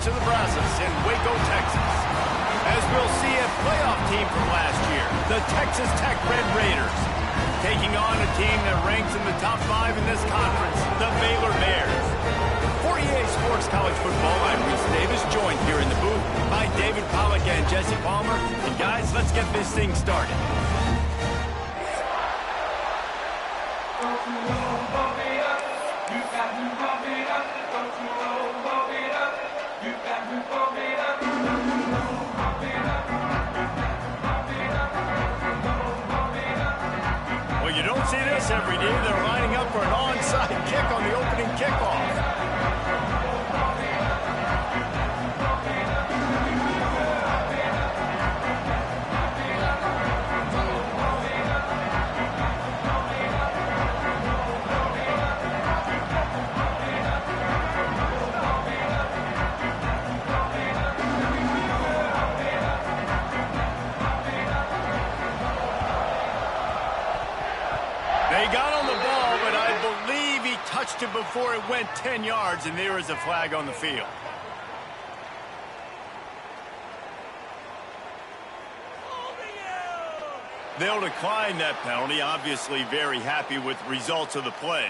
banks of the Brazos in Waco, Texas. As we'll see a playoff team from last year, the Texas Tech Red Raiders, taking on a team that ranks in the top 5 in this conference, the Baylor Bears. For EA Sports College Football, I'm Reese Davis, joined here in the booth by David Pollack and Jesse Palmer. And guys, let's get this thing started. Well, you don't see this every day. They're lining up for an onside kick on the opening kickoff. They got on the ball, but I believe he touched it before it went 10 yards, and there is a flag on the field. They'll decline that penalty, obviously very happy with the results of the play.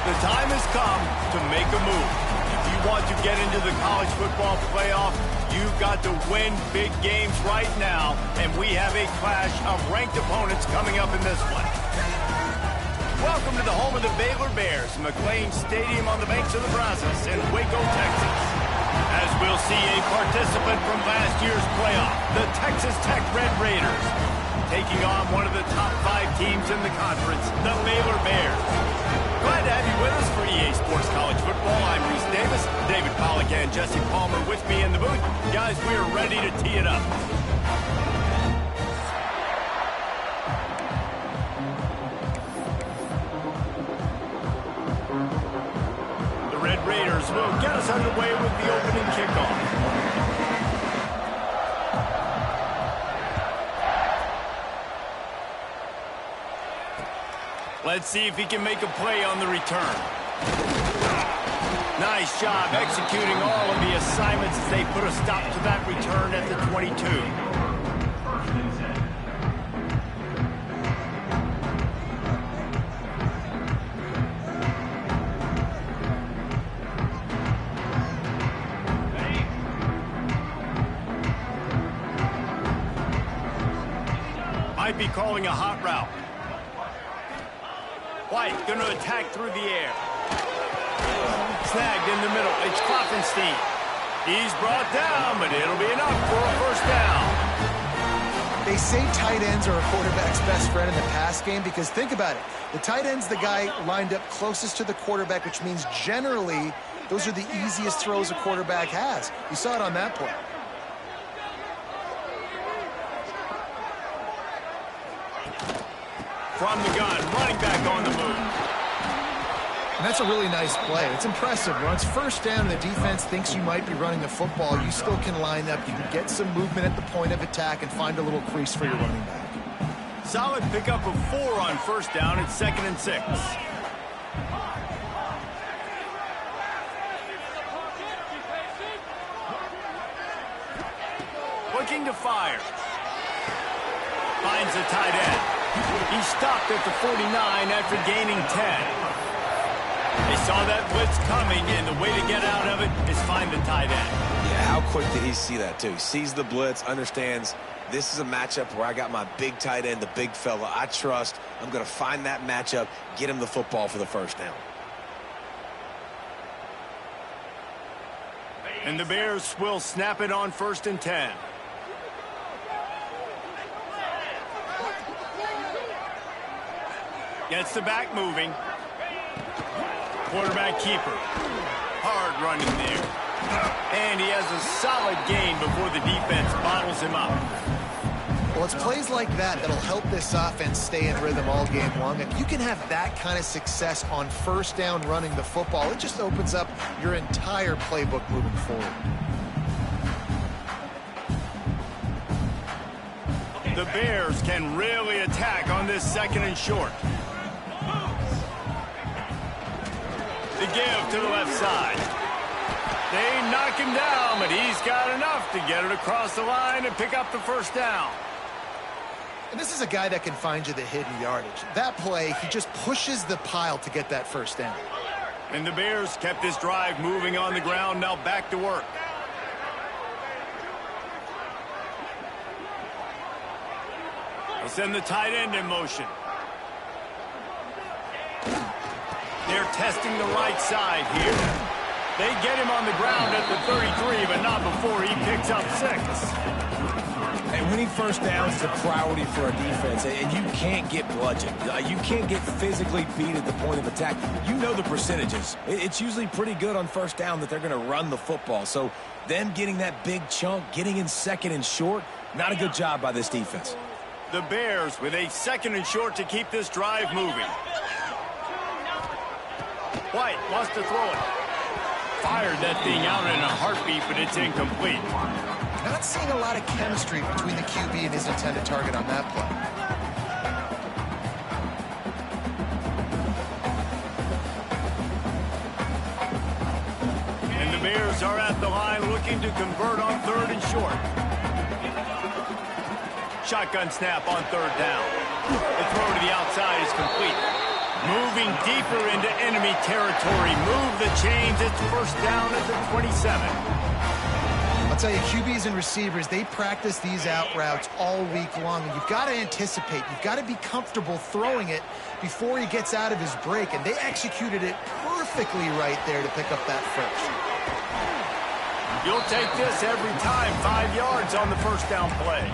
The time has come to make a move. If you want to get into the college football playoff, you've got to win big games right now, and we have a clash of ranked opponents coming up in this one. Welcome to the home of the Baylor Bears, McLean Stadium on the banks of the Brazos in Waco, Texas. As we'll see a participant from last year's playoff, the Texas Tech Red Raiders, taking on one of the top 5 teams in the conference, the Baylor Bears. Glad to have you with us for EA Sports College Football. I'm Reese Davis, David Pollack and Jesse Palmer with me in the booth. Guys, we are ready to tee it up. The Red Raiders will get us underway with the opening kickoff. Let's see if he can make a play on the return. Nice job executing all of the assignments as they put a stop to that return at the 22. Might be calling a hot route. White going to attack through the air. Snagged in the middle. It's Klopfenstein. He's brought down, but it'll be enough for a first down. They say tight ends are a quarterback's best friend in the pass game because think about it. The tight end's the guy lined up closest to the quarterback, which means generally those are the easiest throws a quarterback has. You saw it on that play. From the gun, running back on the move. And that's a really nice play. It's impressive. When it's first down and the defense thinks you might be running the football, you still can line up. You can get some movement at the point of attack and find a little crease for your running back. Solid pickup of 4 on first down at 2nd and 6. Looking returning to fire. Finds the tight end. He stopped at the 49 after gaining 10. They saw that blitz coming, and the way to get out of it is find the tight end. Yeah, how quick did he see that, too? He sees the blitz, understands this is a matchup where I got my big tight end, the big fella I trust. I'm going to find that matchup, get him the football for the first down. And the Bears will snap it on 1st and 10. Gets the back moving. Quarterback keeper. Hard running there. And he has a solid gain before the defense bottles him up. Well, it's plays like that that'll help this offense stay in rhythm all game long. If you can have that kind of success on 1st down running the football, it just opens up your entire playbook moving forward. The Bears can really attack on this 2nd and short. The give to the left side. They knock him down, but he's got enough to get it across the line and pick up the 1st down. And this is a guy that can find you the hidden yardage. That play, he just pushes the pile to get that 1st down. And the Bears kept this drive moving on the ground, now back to work. They send the tight end in motion. They're testing the right side here. They get him on the ground at the 33, but not before he picks up 6. And winning 1st downs is a priority for a defense, and you can't get bludgeoned. You can't get physically beat at the point of attack. You know the percentages. It's usually pretty good on 1st down that they're going to run the football. So them getting that big chunk, getting in 2nd and short, not a good job by this defense. The Bears with a 2nd and short to keep this drive moving. White wants to throw it. Fired that thing out in a heartbeat, but it's incomplete. Not seeing a lot of chemistry between the QB and his intended target on that play. And the Bears are at the line looking to convert on 3rd and short. Shotgun snap on 3rd down. The throw to the outside is complete. Moving deeper into enemy territory. Move the chains. It's 1st down at the 27. I'll tell you, QBs and receivers, they practice these out routes all week long. And you've got to anticipate. You've got to be comfortable throwing it before he gets out of his break. And they executed it perfectly right there to pick up that 1st. You'll take this every time. 5 yards on the 1st down play.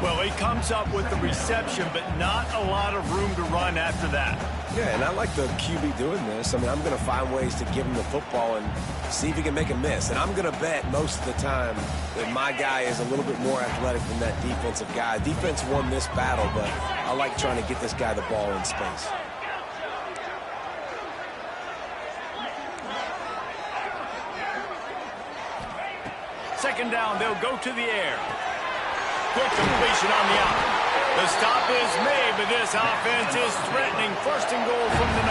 Well, he comes up with the reception, but not a lot of room to run after that. Yeah, and I like the QB doing this. I mean, I'm going to find ways to give him the football and see if he can make a miss. And I'm going to bet most of the time that my guy is a little bit more athletic than that defensive guy. Defense won this battle, but I like trying to get this guy the ball in space. Second down, they'll go to the air. Quick completion on the out. The stop is made, but this offense is threatening 1st and goal from the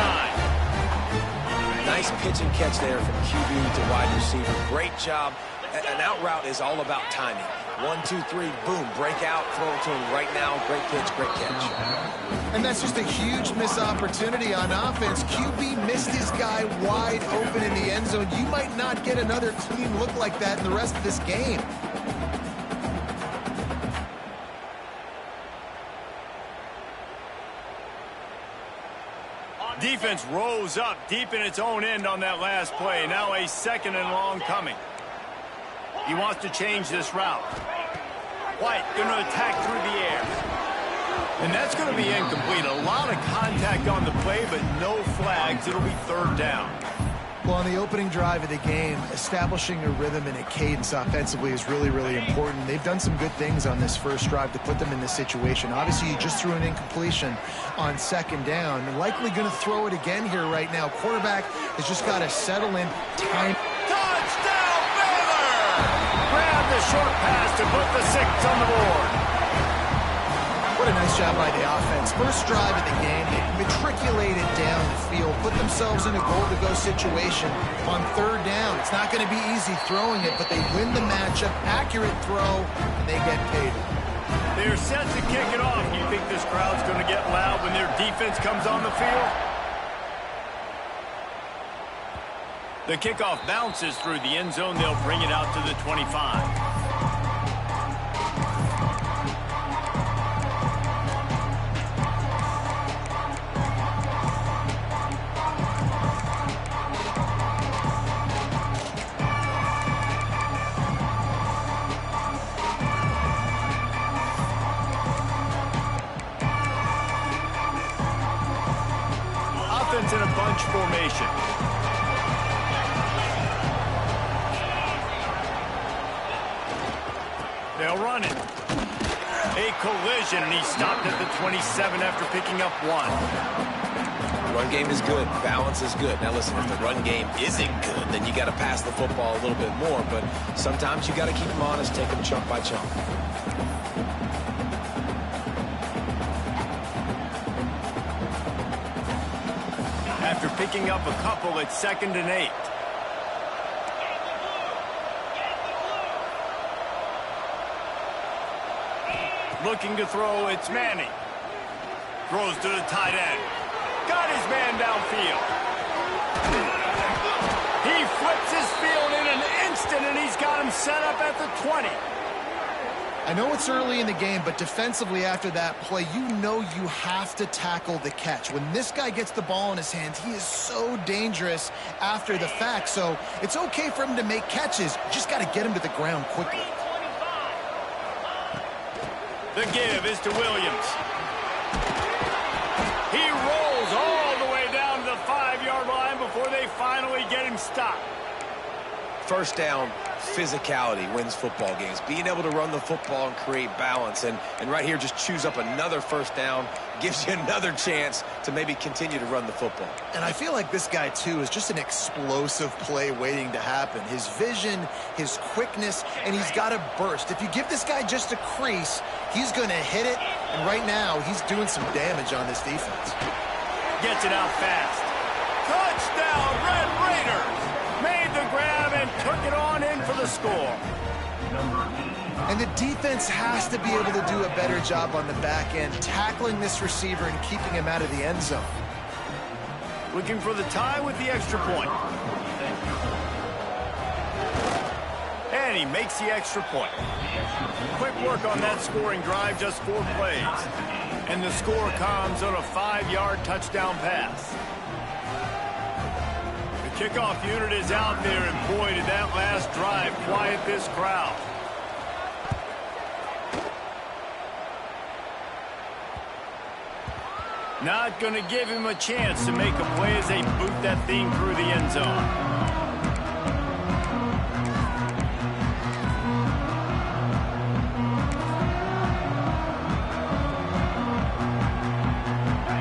9. Nice pitch and catch there from QB to wide receiver. Great job. An out route is all about timing. 1, 2, 3, boom, break out, throw it to him right now. Great pitch, great catch. And that's just a huge missed opportunity on offense. QB missed his guy wide open in the end zone. You might not get another clean look like that in the rest of this game. Defense rose up deep in its own end on that last play. Now a 2nd and long coming. He wants to change this route. White going to attack through the air. And that's going to be incomplete. A lot of contact on the play, but no flags. It'll be 3rd down. Well, on the opening drive of the game, establishing a rhythm and a cadence offensively is really, really important. They've done some good things on this first drive to put them in this situation. Obviously, you just threw an incompletion on 2nd down. And likely going to throw it again here right now. Quarterback has just got to settle in. Time. Touchdown, Baylor! Grab the short pass to put the 6 on the board. What a nice job by the offense. First drive of the game, they matriculated down the field, put themselves in a goal-to-go situation on third down. It's not going to be easy throwing it, but they win the matchup, accurate throw, and they get paid. They're set to kick it off. Do you think this crowd's going to get loud when their defense comes on the field? The kickoff bounces through the end zone. They'll bring it out to the 25. Offense in a bunch formation. They'll run it. A collision, and he stopped at the 27 after picking up 1. The run game is good. Balance is good. Now listen, if the run game isn't good, then you got to pass the football a little bit more. But sometimes you got to keep them honest, take them chunk by chunk. After picking up a couple, it's 2nd and 8. Looking to throw, it's Manning. Throws to the tight end. Got his man downfield. He flips his field in an instant, and he's got him set up at the 20. I know it's early in the game, but defensively after that play, you know you have to tackle the catch. When this guy gets the ball in his hands, he is so dangerous after the fact. So it's okay for him to make catches. You just got to get him to the ground quickly. The give is to Williams. He rolls all the way down to the 5-yard line before they finally get him stopped. First down, physicality wins football games. Being able to run the football and create balance. And right here, just choose up another first down. Gives you another chance to maybe continue to run the football. And I feel like this guy, too, is just an explosive play waiting to happen. His vision, his quickness, and he's got a burst. If you give this guy just a crease, he's going to hit it. And right now, he's doing some damage on this defense. Gets it out fast. Touchdown, Red Raiders! Made the grab and took it on in for the score. And the defense has to be able to do a better job on the back end, tackling this receiver and keeping him out of the end zone. Looking for the tie with the extra point. And he makes the extra point. Quick work on that scoring drive, just 4 plays. And the score comes on a 5-yard touchdown pass. The kickoff unit is out there, and boy, did that last drive quiet this crowd. Not going to give him a chance to make a play as they boot that thing through the end zone.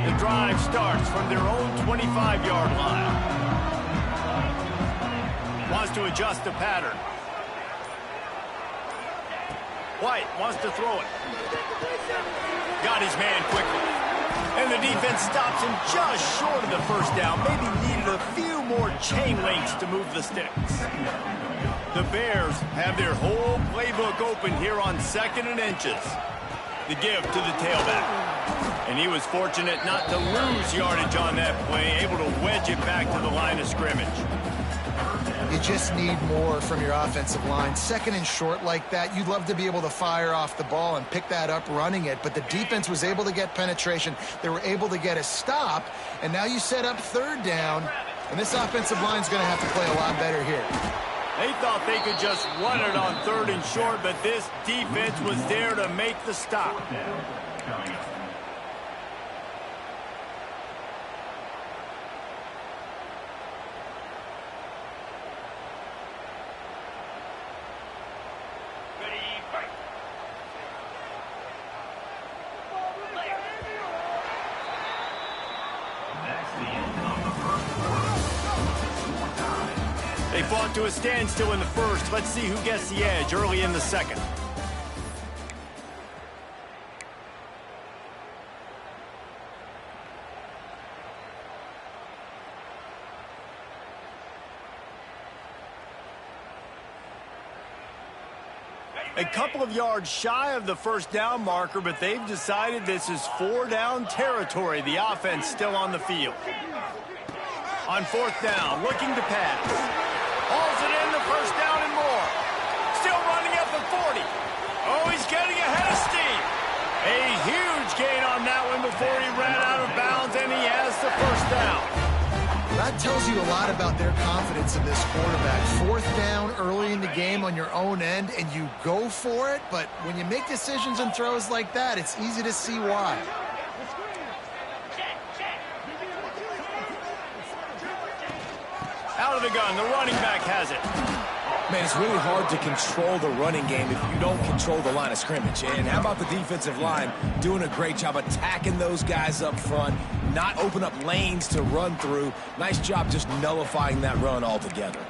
The drive starts from their own 25-yard line. Wants to adjust the pattern. White wants to throw it. Got his man quickly. And the defense stops him just short of the first down. Maybe needed a few more chain links to move the sticks. The Bears have their whole playbook open here on 2nd and inches. The give to the tailback. And he was fortunate not to lose yardage on that play, able to wedge it back to the line of scrimmage. You just need more from your offensive line. 2nd and short like that, you'd love to be able to fire off the ball and pick that up running it, but the defense was able to get penetration. They were able to get a stop, and now you set up 3rd down, and this offensive line is going to have to play a lot better here. They thought they could just run it on 3rd and short, but this defense was there to make the stop. They fought to a standstill in the first. Let's see who gets the edge early in the second. A couple of yards shy of the first down marker, but they've decided this is 4-down territory. The offense still on the field. On 4th down, looking to pass. Hauls it in, the first down and more. Still running at the 40. Oh, he's getting ahead of steam. A huge gain on that one before he ran out of bounds, and he has the first down. That tells you a lot about their confidence in this quarterback. 4th down early in the game on your own end, and you go for it, but when you make decisions and throws like that, it's easy to see why. Out of the gun, the running back has it. Man, it's really hard to control the running game if you don't control the line of scrimmage. And how about the defensive line doing a great job attacking those guys up front, not open up lanes to run through. Nice job just nullifying that run altogether.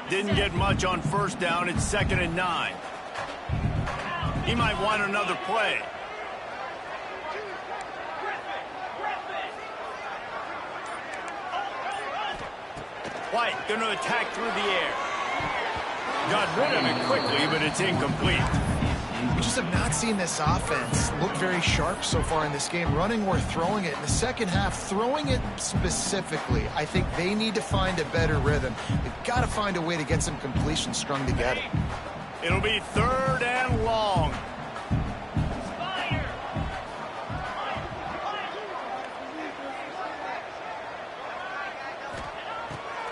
Didn't get much on 1st down. It's 2nd and 9. He might want another play. White going to attack through the air. Got rid of it quickly, but it's incomplete. We just have not seen this offense look very sharp so far in this game, running or throwing it. In the second half, throwing it specifically, I think they need to find a better rhythm. They've got to find a way to get some completions strung together. It'll be 3rd and long.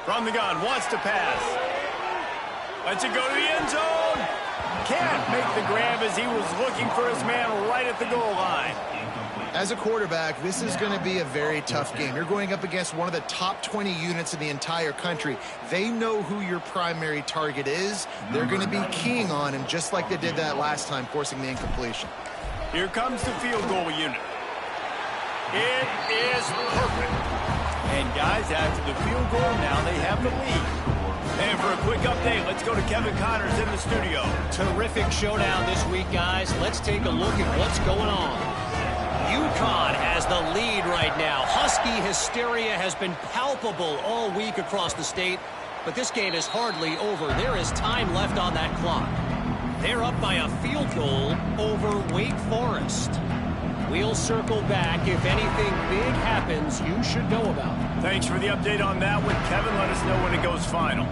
From the gun, wants to pass. Lets it go to the end zone. Can't make the grab as he was looking for his man right at the goal line. As a quarterback, this is going to be a very tough game. You're going up against one of the top 20 units in the entire country. They know who your primary target is. They're going to be keying on him just like they did that last time, forcing the incompletion. Here comes the field goal unit. It is perfect. And guys, after the field goal, now they have the lead. And for a quick update, let's go to Kevin Connors in the studio. Terrific showdown this week, guys. Let's take a look at what's going on. UConn has the lead right now. Husky hysteria has been palpable all week across the state, but this game is hardly over. There is time left on that clock. They're up by a field goal over Wake Forest. We'll circle back. If anything big happens, you should know about it. Thanks for the update on that one, Kevin. Let us know when it goes final.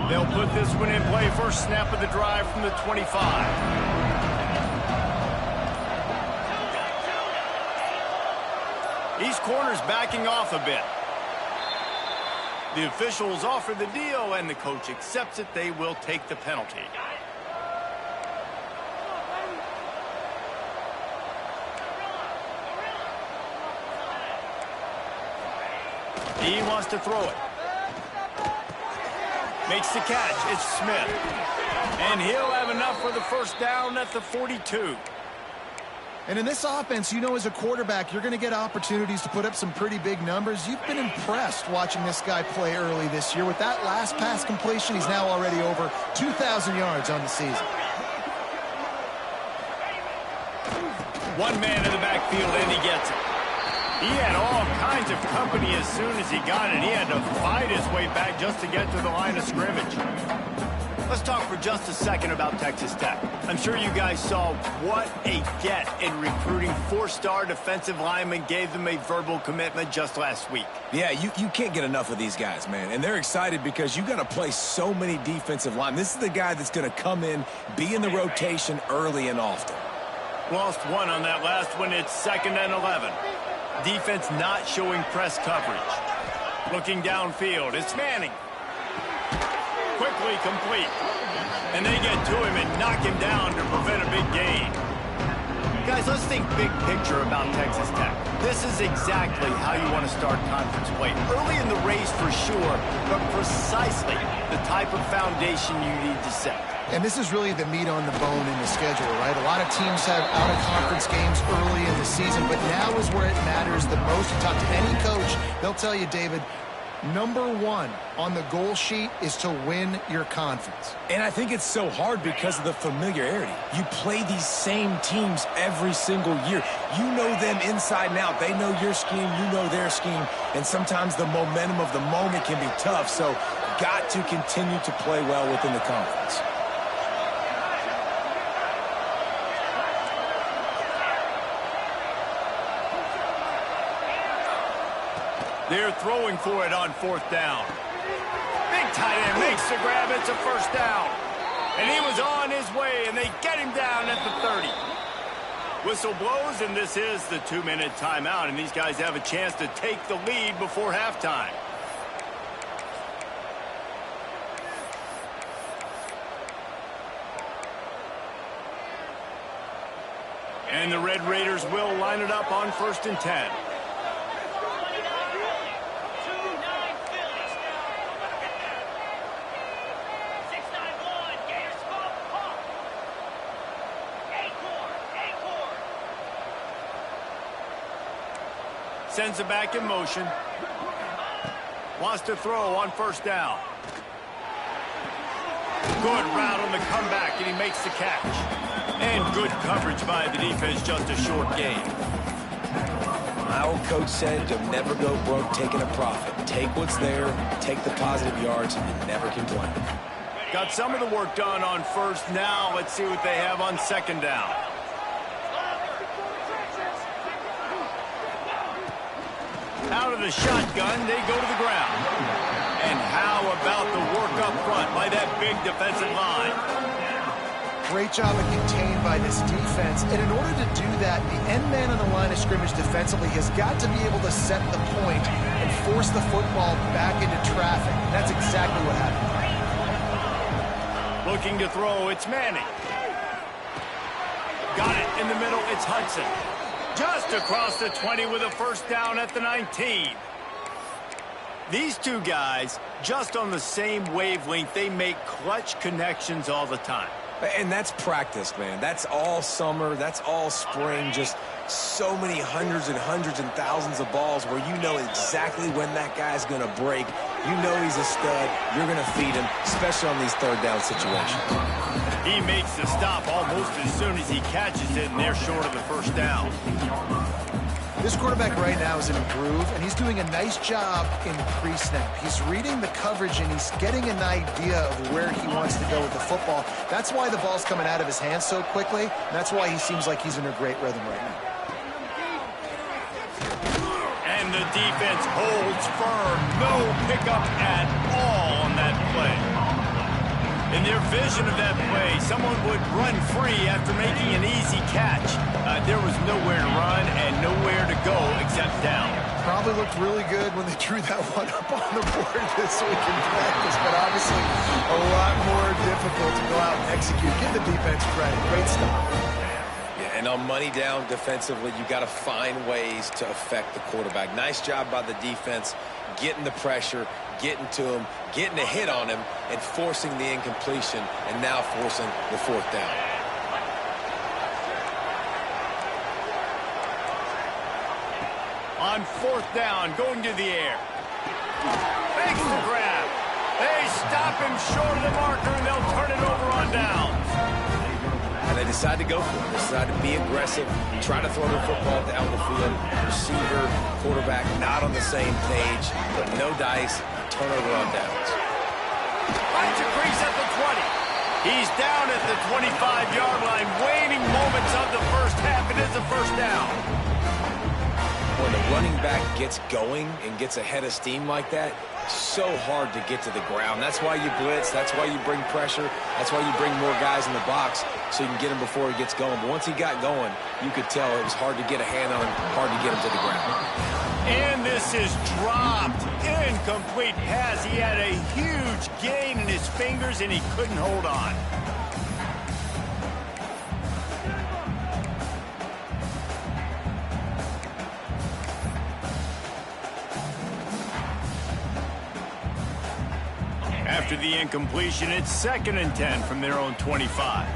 They'll put this one in play. First snap of the drive from the 25. These corners backing off a bit. The officials offer the deal, and the coach accepts it. They will take the penalty. He wants to throw it. Makes the catch. It's Smith. And he'll have enough for the first down at the 42. And in this offense, you know, as a quarterback, you're going to get opportunities to put up some pretty big numbers. You've been impressed watching this guy play early this year. With that last pass completion, he's now already over 2,000 yards on the season. One man in the backfield, and he gets it. He had all kinds of company as soon as he got it. He had to fight his way back just to get to the line of scrimmage. Let's talk for just a second about Texas Tech. I'm sure you guys saw what a get in recruiting. 4-star defensive linemen, gave them a verbal commitment just last week. Yeah, you can't get enough of these guys, man. And they're excited because you got to play so many defensive linemen. This is the guy that's going to come in, be in the rotation early and often. Lost one on that last one. It's 2nd and 11. Defense not showing press coverage. Looking downfield, it's Manning. Quickly complete. And they get to him and knock him down to prevent a big gain. Guys, let's think big picture about Texas Tech. This is exactly how you want to start conference play. Early in the race for sure, but precisely the type of foundation you need to set. And this is really the meat on the bone in the schedule, right? A lot of teams have out-of-conference games early in the season, but now is where it matters the most. You talk to any coach, they'll tell you, David, Number one on the goal sheet is to win your confidence. And I think it's so hard because of the familiarity. You play these same teams every single year. You know them inside and out. They know your scheme, you know their scheme, and sometimes the momentum of the moment can be tough, so got to continue to play well within the conference. They're throwing for it on 4th down. Big tight end makes the grab. It's a 1st down. And he was on his way, and they get him down at the 30. Whistle blows, and this is the 2-minute timeout, and these guys have a chance to take the lead before halftime. And the Red Raiders will line it up on 1st and 10. Sends it back in motion. Wants to throw on 1st down. Good route on the comeback, and he makes the catch. And good coverage by the defense, just a short gain. My old coach said you'll never go broke taking a profit. Take what's there, take the positive yards, and never complain. Got some of the work done on 1st. Now let's see what they have on 2nd down. Out of the shotgun, they go to the ground. And how about the work up front by that big defensive line? Great job of contained by this defense. And in order to do that, the end man on the line of scrimmage defensively has got to be able to set the point and force the football back into traffic. And that's exactly what happened. Looking to throw, it's Manning. Got it in the middle, it's Hudson. Just across the 20 with a 1st down at the 19. These two guys, just on the same wavelength, they make clutch connections all the time. And that's practice, man. That's all summer. That's all spring. Just so many hundreds and thousands of balls where you know exactly when that guy's going to break. You know he's a stud. You're going to feed him, especially on these 3rd down situations. He makes the stop almost as soon as he catches it, and they're short of the 1st down. This quarterback right now is in a groove, and he's doing a nice job in pre-snap. He's reading the coverage, and he's getting an idea of where he wants to go with the football. That's why the ball's coming out of his hands so quickly, and that's why he seems like he's in a great rhythm right now. And the defense holds firm. No pickup at all on that play. In their vision of that play, someone would run free after making an easy catch. There was nowhere to run and nowhere to go except down. Probably looked really good when they drew that one up on the board this week in practice, but obviously a lot more difficult to go out and execute. Give the defense credit. Great stop. Yeah, and on money down defensively, you got to find ways to affect the quarterback. Nice job by the defense, getting the pressure, getting to him, getting a hit on him, and forcing the incompletion, and now forcing the 4th down. On 4th down, going to the air. Makes the grab. They stop him short of the marker, and they'll turn it over on downs. And they decide to go for it. They decide to be aggressive, try to throw the football down the field. Receiver, quarterback, not on the same page, but no dice, turnover on downs. Finds a crease at the 20. He's down at the 25-yard line. Waning moments of the 1st half. It is a 1st down. When the running back gets going and gets ahead of steam like that, so hard to get to the ground. That's why you blitz. That's why you bring pressure. That's why you bring more guys in the box so you can get him before he gets going. But once he got going, you could tell it was hard to get a hand on him, hard to get him to the ground. And this is dropped. Incomplete pass. He had a huge gain in his fingers, and he couldn't hold on. After the incompletion, it's 2nd and 10 from their own 25.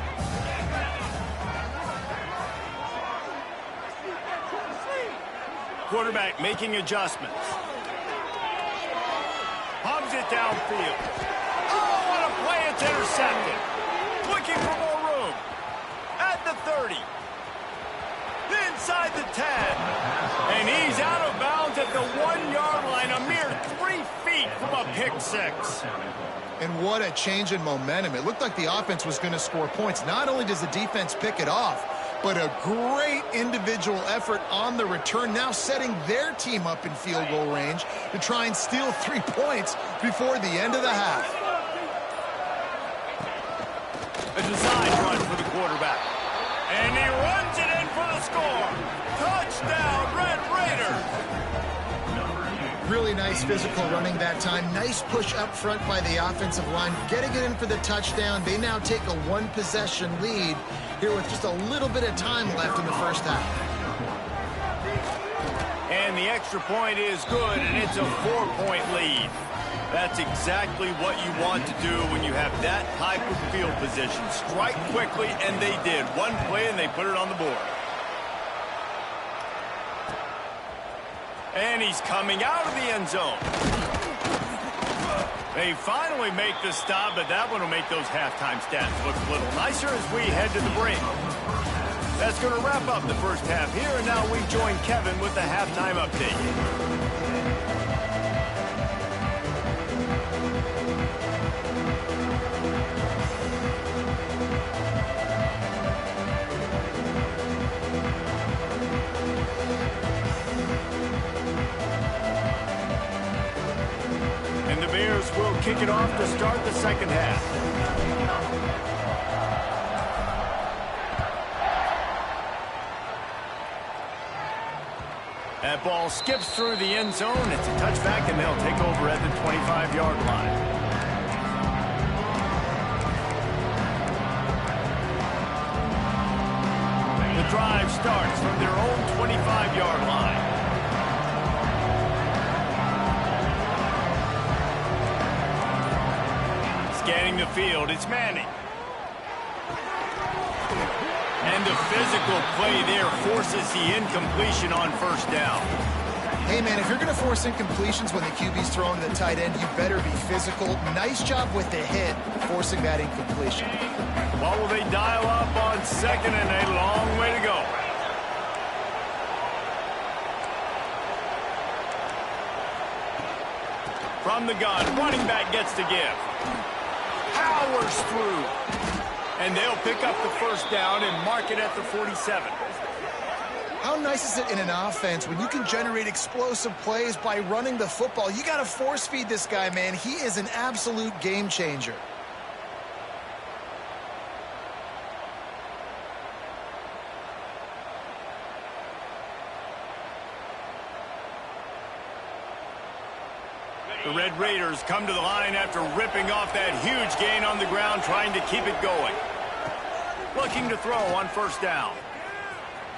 Quarterback making adjustments. it downfield. Oh, what a play. It's intercepted. Looking for more room. At the 30. Inside the 10. And he's out of bounds at the 1-yard line. A mere 3 feet from a pick six. And what a change in momentum. It looked like the offense was going to score points. Not only does the defense pick it off, but a great individual effort on the return, now setting their team up in field goal range to try and steal 3 points before the end of the half. A design run for the quarterback. And he runs it in for the score. Touchdown, Red Raiders. Really nice physical running that time. Nice push up front by the offensive line. Getting it in for the touchdown. They now take a 1-possession lead here with just a little bit of time left in the first half. And the extra point is good, and it's a 4-point lead. That's exactly what you want to do when you have that type of field position. Strike quickly, and they did. One play, and they put it on the board. And he's coming out of the end zone. They finally make the stop, but that one will make those halftime stats look a little nicer as we head to the break. That's going to wrap up the first half here, and now we join Kevin with the halftime update. Will kick it off to start the second half. That ball skips through the end zone. It's a touchback, and they'll take over at the 25-yard line. The drive starts from their own 25-yard line. Scanning the field, it's Manning. And the physical play there forces the incompletion on first down. Hey, man, if you're going to force incompletions when the QB's throwing to the tight end, you better be physical. Nice job with the hit, forcing that incompletion. What will they dial up on second, and a long way to go. From the gun, running back gets to give. Powers through. And they'll pick up the first down and mark it at the 47. How nice is it in an offense when you can generate explosive plays by running the football? You got to force feed this guy, man. He is an absolute game changer. The Red Raiders come to the line after ripping off that huge gain on the ground, trying to keep it going. Looking to throw on first down.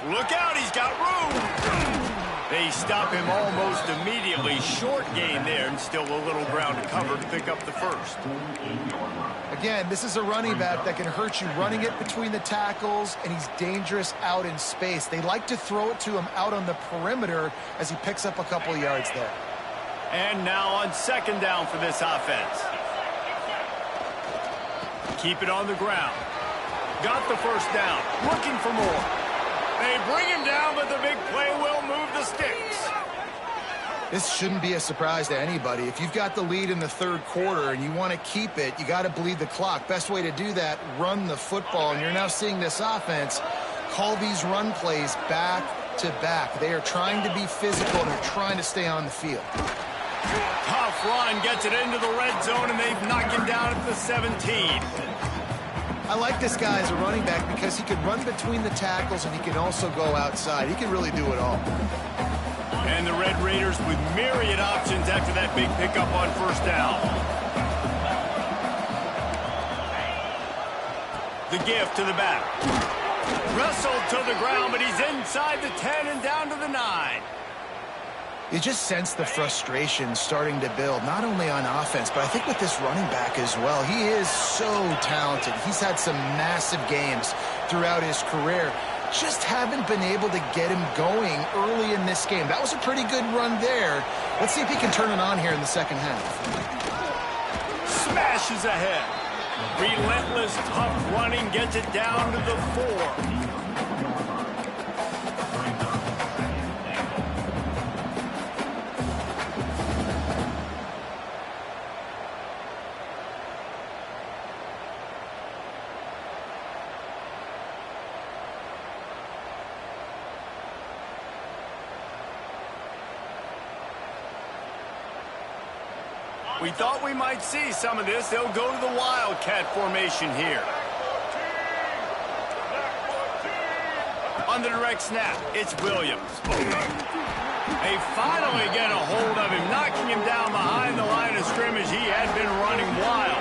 Look out, he's got room. They stop him almost immediately. Short gain there, and still a little ground to cover to pick up the first. Again, this is a running back that can hurt you running it between the tackles, and he's dangerous out in space. They like to throw it to him out on the perimeter as he picks up a couple of yards there. And now on second down for this offense. Keep it on the ground. Got the first down. Looking for more. They bring him down, but the big play will move the sticks. This shouldn't be a surprise to anybody. If you've got the lead in the third quarter and you want to keep it, you got to bleed the clock. Best way to do that, run the football. And you're now seeing this offense call these run plays back to back. They are trying to be physical, and they're trying to stay on the field. Tough run, gets it into the red zone, and they've knocked him down at the 17. I like this guy as a running back because he can run between the tackles and he can also go outside. He can really do it all. And the Red Raiders with myriad options after that big pickup on first down. The gift to the back. Wrestled to the ground, but he's inside the 10 and down to the 9. You just sense the frustration starting to build, not only on offense, but I think with this running back as well. He is so talented. He's had some massive games throughout his career. Just haven't been able to get him going early in this game. That was a pretty good run there. Let's see if he can turn it on here in the second half. flashes ahead. Relentless, tough running gets it down to the 4. We thought we might see some of this. They'll go to the Wildcat formation here. On the direct snap, it's Williams. They finally get a hold of him, knocking him down behind the line of scrimmage. He had been running wild.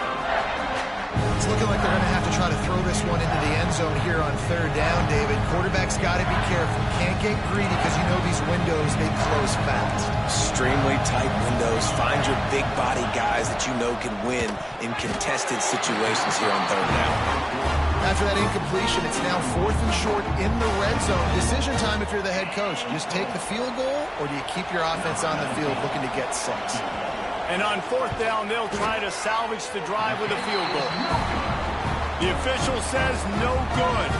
It's looking like they're going to have to try to throw this one into the end zone here on 3rd down, David. Quarterback's got to be careful. Can't get greedy because you know these windows, they close fast. Extremely tight windows. Find your big body guys that you know can win in contested situations here on 3rd down. After that incompletion, it's now 4th and short in the red zone. Decision time if you're the head coach. You just take the field goal, or do you keep your offense on the field looking to get 6? And on 4th down, they'll try to salvage the drive with a field goal. The official says no good.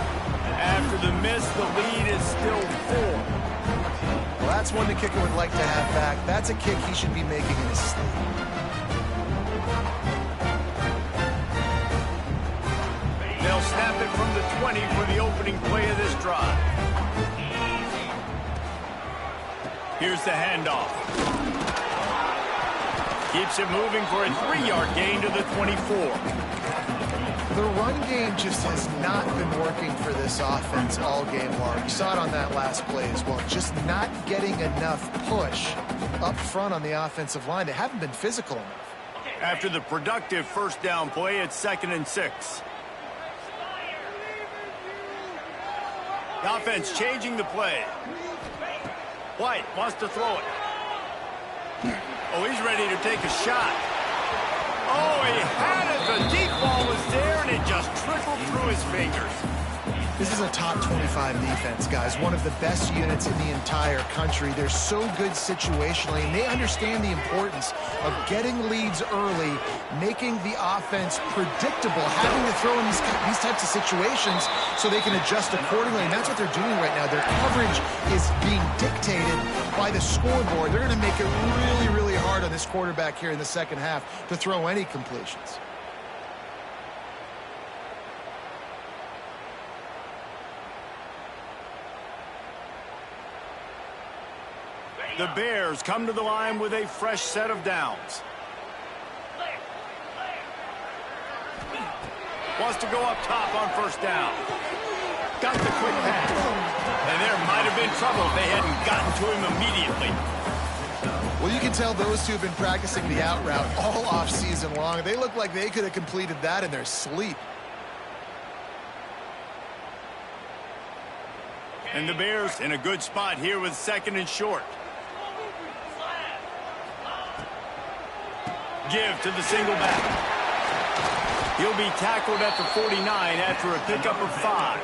After the miss, the lead is still 4. Well, that's one the kicker would like to have back. That's a kick he should be making in his sleep. They'll snap it from the 20 for the opening play of this drive. Here's the handoff. Keeps it moving for a 3-yard gain to the 24. The run game just has not been working for this offense all game long. You saw it on that last play as well. Just not getting enough push up front on the offensive line. They haven't been physical enough. After the productive 1st down play, it's 2nd and 6. The offense changing the play. White wants to throw it. Oh, he's ready to take a shot. Oh, he had it. The deep ball was there, and it just trickled through his fingers. This is a top 25 defense, guys. One of the best units in the entire country. They're so good situationally, and they understand the importance of getting leads early, making the offense predictable, having to throw in these types of situations so they can adjust accordingly. And that's what they're doing right now. Their coverage is being dictated by the scoreboard. They're going to make it really, really hard on this quarterback here in the second half to throw any completions. The Bears come to the line with a fresh set of downs. Wants to go up top on 1st down. Got the quick pass. And there might have been trouble if they hadn't gotten to him immediately. Well, you can tell those two have been practicing the out route all off season long. They look like they could have completed that in their sleep. And the Bears in a good spot here with 2nd and short. Give to the single back. He'll be tackled at the 49 after a pickup of 5.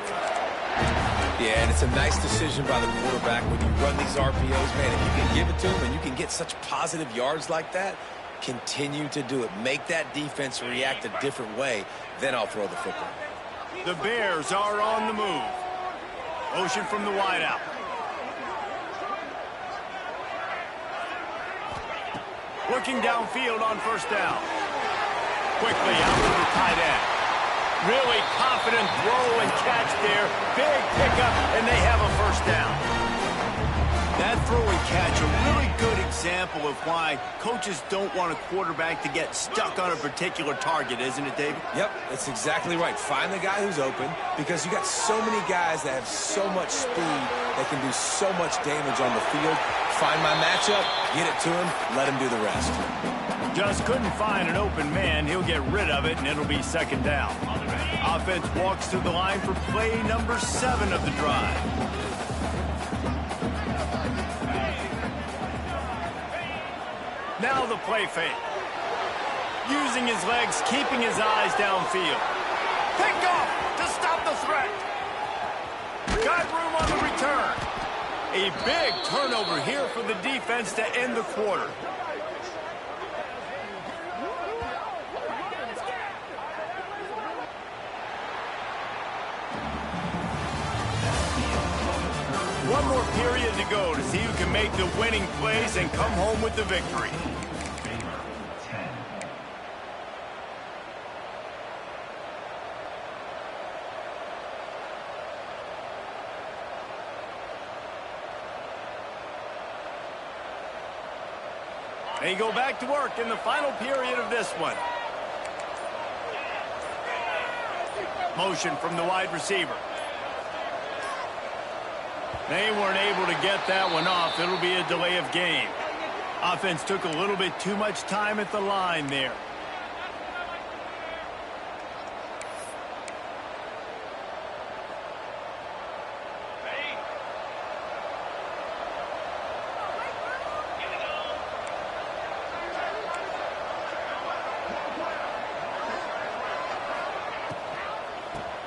Yeah, and it's a nice decision by the quarterback when you run these RPOs, man. If you can give it to him and you can get such positive yards like that, continue to do it. Make that defense react a different way, then I'll throw the football. The Bears are on the move. Motion from the wideout. Looking downfield on 1st down. Quickly out to the tight end. Really confident throw and catch there. Big pickup, and they have a 1st down. That throw and catch, a really good example of why coaches don't want a quarterback to get stuck on a particular target, isn't it, David? Yep, that's exactly right. Find the guy who's open, because you got so many guys that have so much speed that can do so much damage on the field. Find my matchup, get it to him, let him do the rest. Just couldn't find an open man. He'll get rid of it, and it'll be 2nd down. Offense walks to the line for play number 7 of the drive. Now the play fake. Using his legs, keeping his eyes downfield. Picked off to stop the threat. Got room on the return. A big turnover here for the defense to end the quarter. to go to see who can make the winning plays and come home with the victory. They go back to work in the final period of this one. Motion from the wide receiver. They weren't able to get that one off. It'll be a delay of game. Offense took a little bit too much time at the line there.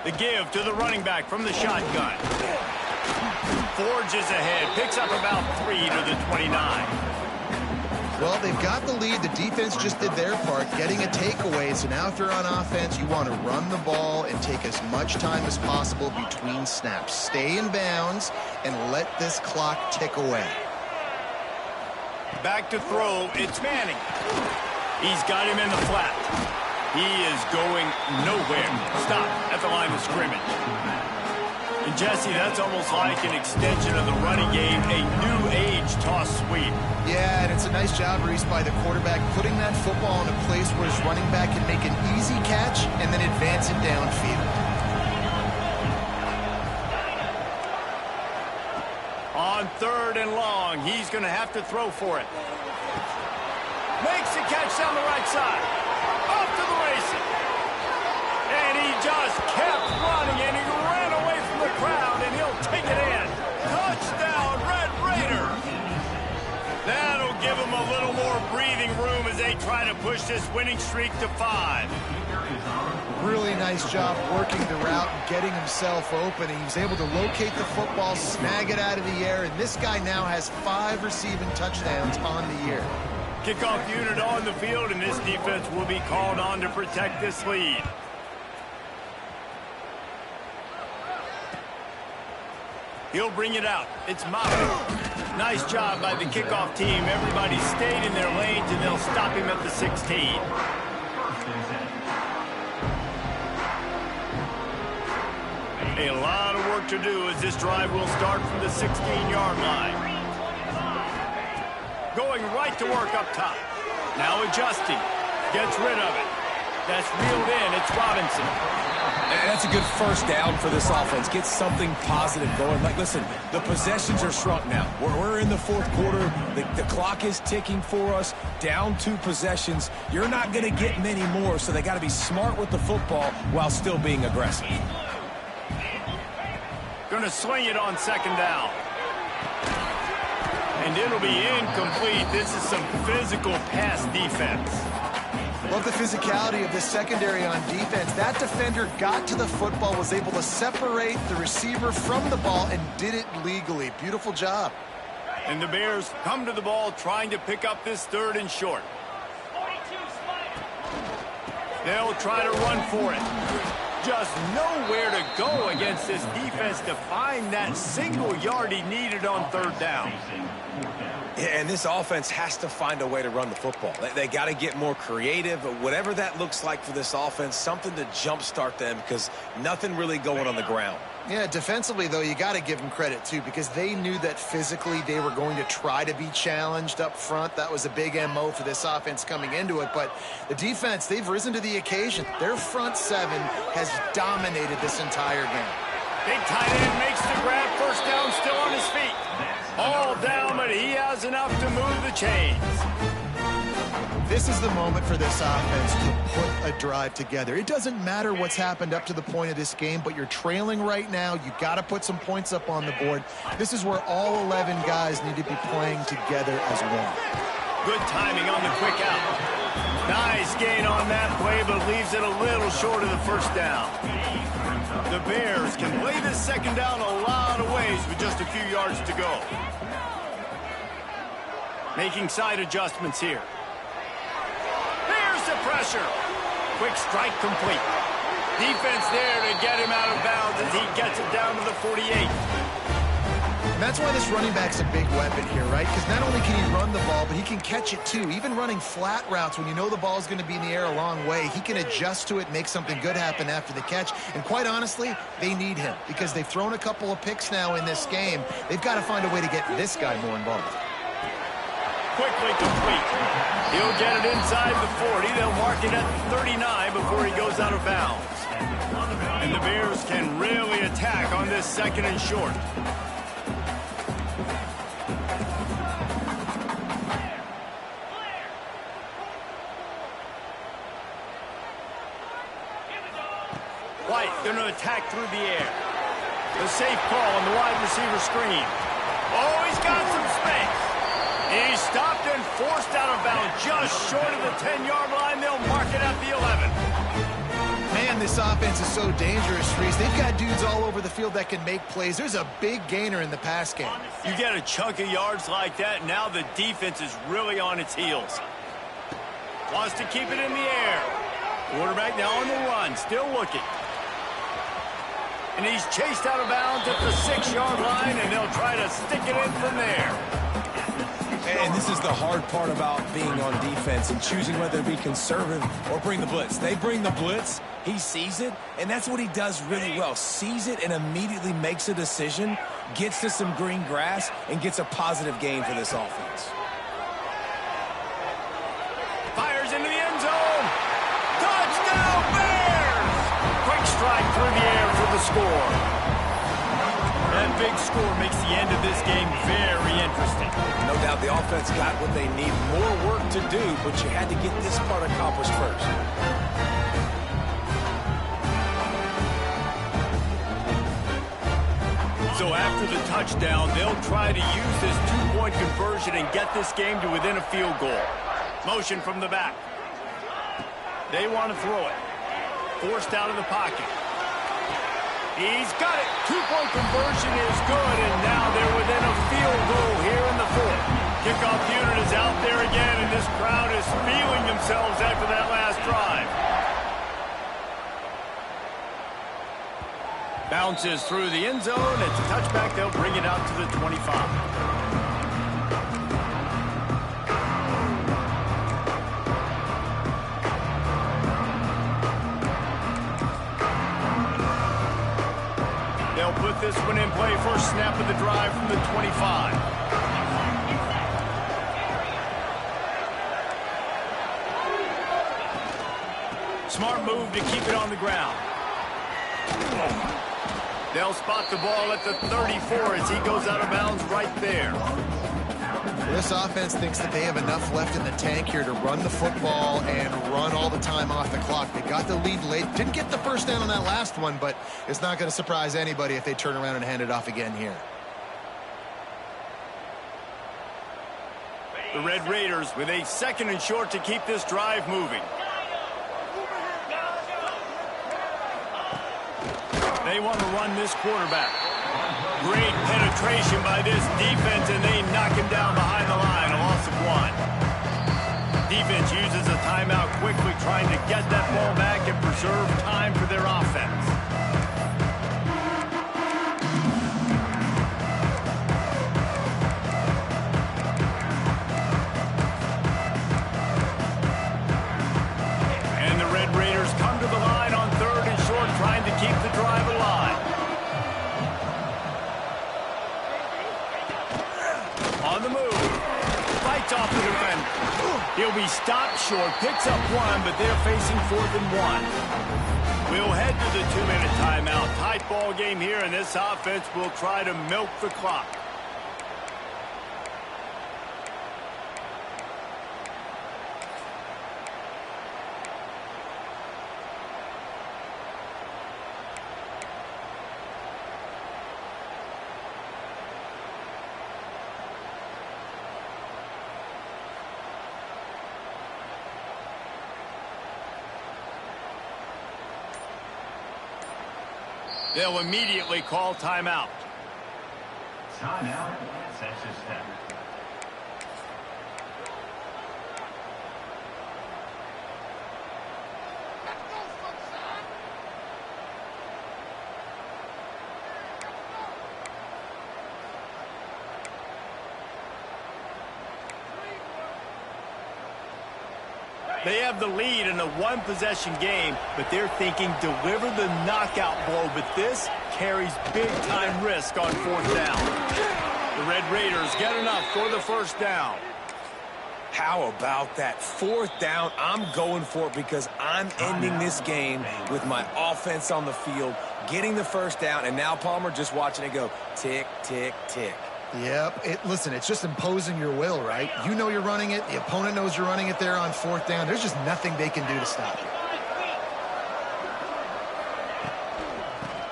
The give to the running back from the shotgun. Forges ahead, picks up about 3 to the 29. Well, they've got the lead. The defense just did their part, getting a takeaway. So now if you're on offense, you want to run the ball and take as much time as possible between snaps. Stay in bounds and let this clock tick away. Back to throw, it's Manning. He's got him in the flat. He is going nowhere. Stop at the line of scrimmage. And Jesse, that's almost like an extension of the running game, a new age toss sweep. Yeah, and it's a nice job, Reese, by the quarterback, putting that football in a place where his running back can make an easy catch and then advance it downfield. On 3rd and long, he's going to have to throw for it. Makes the catch down the right side. Off to the races. And he just kept running, and he ran away from the crowd, and he'll take it in. Touchdown, Red Raiders. That'll give him a little more breathing room as they try to push this winning streak to 5. Really nice job working the route and getting himself open. He was able to locate the football, snag it out of the air, and this guy now has 5 receiving touchdowns on the year. Kickoff unit on the field, and this defense will be called on to protect this lead. He'll bring it out. It's Mata. Nice job by the kickoff team. Everybody stayed in their lanes, and they'll stop him at the 16. A lot of work to do as this drive will start from the 16-yard line. Going right to work up top. Now adjusting. Gets rid of it. That's reeled in. It's Robinson. And that's a good first down for this offense. Get something positive going. Like, listen, the possessions are shrunk now. We're in the 4th quarter. The clock is ticking for us. Down 2 possessions. You're not going to get many more, so they got to be smart with the football while still being aggressive. Going to swing it on 2nd down. And it'll be incomplete. This is some physical pass defense. Love the physicality of this secondary on defense. That defender got to the football, was able to separate the receiver from the ball, and did it legally. Beautiful job. And the Bears come to the ball trying to pick up this 3rd and short. They'll try to run for it. Just nowhere to go against this defense to find that single yard he needed on 3rd down. And this offense has to find a way to run the football. They got to get more creative, whatever that looks like for this offense, something to jumpstart them, because nothing really going on the ground. Yeah, defensively, though, you got to give them credit, too, because they knew that physically they were going to try to be challenged up front. That was a big MO for this offense coming into it. But the defense, they've risen to the occasion. Their front 7 has dominated this entire game. Big tight end makes the grab. First down, still on his feet. All down, but he has enough to move the chains. This is the moment for this offense to put a drive together. It doesn't matter what's happened up to the point of this game, but you're trailing right now. You got to put some points up on the board. This is where all 11 guys need to be playing together as one. Good timing on the quick out. Nice gain on that play, but leaves it a little short of the first down. The Bears can play this 2nd down a lot of ways with just a few yards to go. Making side adjustments here. Here's the pressure. Quick strike complete. Defense there to get him out of bounds as he gets it down to the 48. And that's why this running back's a big weapon here, right? Because not only can he run the ball, but he can catch it too. Even running flat routes when you know the ball's going to be in the air a long way, he can adjust to it, make something good happen after the catch. And quite honestly, they need him because they've thrown a couple of picks now in this game. They've got to find a way to get this guy more involved. Quickly complete. He'll get it inside the 40. They'll mark it at 39 before he goes out of bounds. And the Bears can really attack on this second and short. White going to attack through the air. The safe call on the wide receiver screen. Oh, he's got some space. He's stopped and forced out of bounds just short of the 10-yard line. They'll mark it at the 11. Man, this offense is so dangerous, Reese. They've got dudes all over the field that can make plays. There's a big gainer in the pass game. You get a chunk of yards like that, now the defense is really on its heels. Wants to keep it in the air. Quarterback now on the run, still looking. And he's chased out of bounds at the 6-yard line, and they'll try to stick it in from there. And this is the hard part about being on defense and choosing whether to be conservative or bring the blitz. They bring the blitz, he sees it, and that's what he does really well. Sees it and immediately makes a decision, gets to some green grass, and gets a positive gain for this offense. Fires into the end zone. Touchdown, Bears! Quick strike through the air for the score. That big score makes the end of this game very interesting. No doubt the offense got what they need. More work to do, but you had to get this part accomplished first. So after the touchdown, they'll try to use this two-point conversion and get this game to within a field goal. Motion from the back. They want to throw it. Forced out of the pocket. He's got it. Two-point conversion is good, and now they're within a field goal here in the fourth. Kickoff unit is out there again, and this crowd is feeling themselves after that last drive. Bounces through the end zone. It's a touchback. They'll bring it out to the 25. They'll put this one in play. First snap of the drive from the 25. Smart move to keep it on the ground. They'll spot the ball at the 34 as he goes out of bounds right there. This offense thinks that they have enough left in the tank here to run the football and run all the time off the clock. They got the lead late. Didn't get the first down on that last one, but it's not going to surprise anybody if they turn around and hand it off again here. The Red Raiders with a second and short to keep this drive moving. They want to run this quarterback. Great penetration by this defense, and they knock him down behind the line, a loss of 1. Defense uses a timeout quickly, trying to get that ball back and preserve time for their offense. And the Red Raiders come to the line on third and short, trying to keep the drive alive. On the move. Fights off the defender. He'll be stopped short. Picks up 1, but they're facing 4th and 1. We'll head to the 2-minute timeout. Tight ball game here, and this offense will try to milk the clock. They'll immediately call timeout. Timeout, SZ.2. They have the lead in a one-possession game, but they're thinking deliver the knockout blow. But this carries big-time risk on fourth down. The Red Raiders get enough for the first down. How about that? Fourth down, I'm going for it because I'm ending this game with my offense on the field, getting the first down, and now, Palmer, just watching it go tick, tick, tick. Yep. Listen, it's just imposing your will, right? You know you're running it. The opponent knows you're running it there on fourth down. There's just nothing they can do to stop you.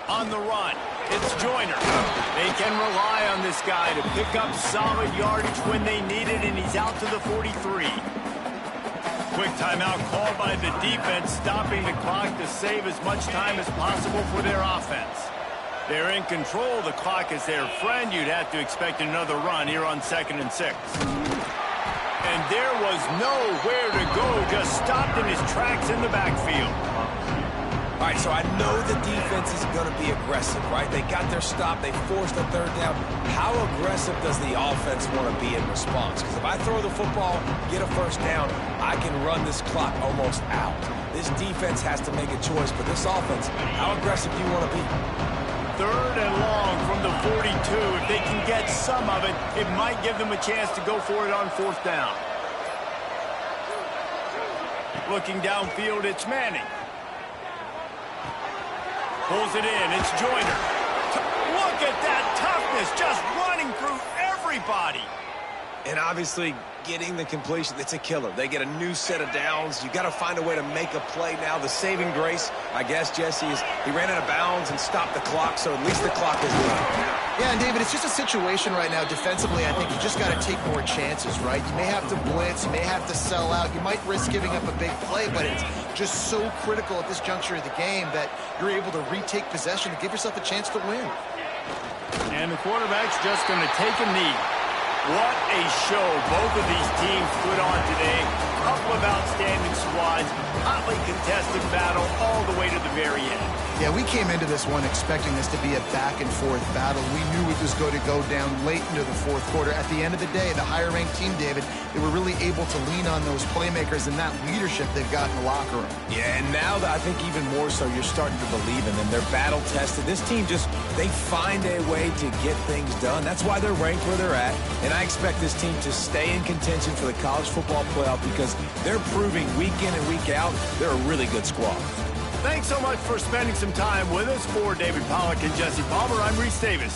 On the run, it's Joyner. They can rely on this guy to pick up solid yardage when they need it, and he's out to the 43. Quick timeout called by the defense, stopping the clock to save as much time as possible for their offense. They're in control. The clock is their friend. You'd have to expect another run here on 2nd and 6. And there was nowhere to go, just stopped in his tracks in the backfield. All right, so I know the defense is going to be aggressive, right? They got their stop. They forced a third down. How aggressive does the offense want to be in response? Because if I throw the football, get a first down, I can run this clock almost out. This defense has to make a choice, but this offense, how aggressive do you want to be? 3rd and long from the 42. If they can get some of it, it might give them a chance to go for it on fourth down. Looking downfield, it's Manning. Pulls it in. It's Joyner. Look at that toughness, just running through everybody. And obviously, getting the completion, it's a killer. They get a new set of downs. You got to find a way to make a play now. The saving grace, I guess, Jesse, is he ran out of bounds and stopped the clock, so at least the clock is running. Yeah, and David, it's just a situation right now defensively. I think you just got to take more chances, right? You may have to blitz, you may have to sell out, you might risk giving up a big play, but it's just so critical at this juncture of the game that you're able to retake possession to give yourself a chance to win. And the quarterback's just going to take a knee. What a show both of these teams put on today. Couple of outstanding squads, hotly contested battle all the way to the very end. Yeah, we came into this one expecting this to be a back-and-forth battle. We knew it was going to go down late into the fourth quarter. At the end of the day, the higher-ranked team, David, they were really able to lean on those playmakers and that leadership they've got in the locker room. Yeah, and now I think even more so, you're starting to believe in them. They're battle-tested. This team just, they find a way to get things done. That's why they're ranked where they're at. And I expect this team to stay in contention for the college football playoff because they're proving week in and week out they're a really good squad. Thanks so much for spending some time with us. For David Pollack and Jesse Palmer, I'm Reese Davis.